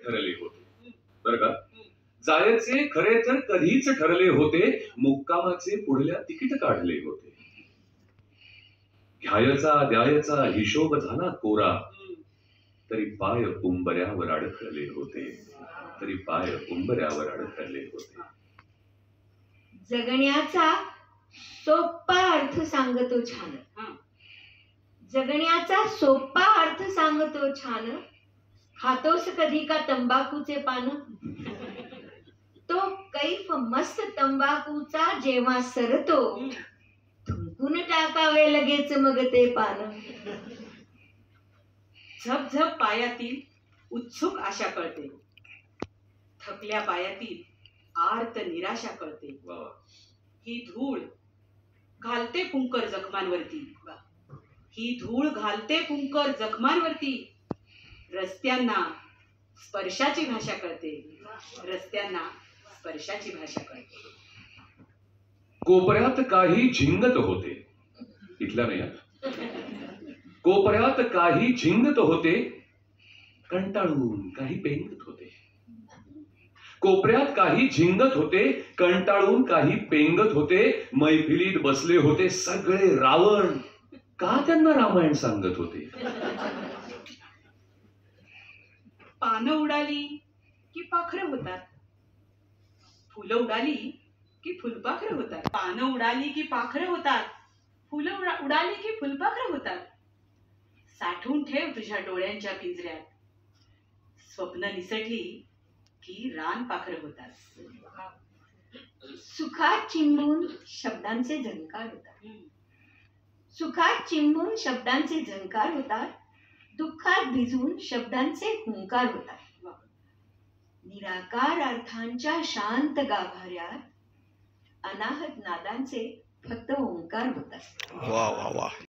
ठरले होते बर का. जायचे खरे तर कधीच ठरले होते, मुक्कामाचे पुढल्या तिकीट काढले होते. घ्यायचा द्यायचा हिशोब झाला कोरा, तरी पाय उंबऱ्यावर अडखळले होते, तरी पाय उंबऱ्यावर अडखळले होते. जगण्याचा सोपा अर्थ सांगतो छान, जगण्याचा सोपा अर्थ सांगतो छान. खातोस कधी का तंबाखूचे पान, तो कैफ मस्त तंबाखूचा जेव्हा सरतो, थुंकून टाकावे लगेच मग ते पान. झपझप पायातील उत्सुक आशा कळते, थकल्या पायातील आर्त निराशा कळते. ही धूळ घालते पुंकर जखमांवरती, ही धूळ घालते पुंकर जखमांवरती. रस्त्यांना स्पर्शाची भाषा कळते, रस्त्यांना स्पर्शाची भाषा कळते. कोपऱ्यात काही झिंगत होते, इथल्या नाही. कोपऱ्यात काही झिंगत होते, कंटाळून काही पेंगत होते. कोपऱ्यात काही झिंगत होते, कंटाळून काही पेंगत होते. मैफिलीत बसले होते सगळे रावण, का त्यांना रामायण सांगत होते. पानं उडाली की पाखरं होतात, फुलं उडाली की फुलपाखरं होतात. पानं उडाली की पाखरं होतात, फुलं उडाली की फुलपाखरं होतात. साठवून ठेव तुझ्या डोळ्यांच्या पिंजऱ्यात, स्वप्न निसटली की रान पाखरं होतात. सुखात चिंबून शब्दांचे झंकार होतात, सुखात चिंबून शब्दांचे झंकार होतात. दुःखात भिजून शब्दांचे हुंकार होतात. निराकार अर्थांच्या शांत गाभाऱ्यात अनाहत नादांचे फक्त ओंकार होतात. वा वा वा.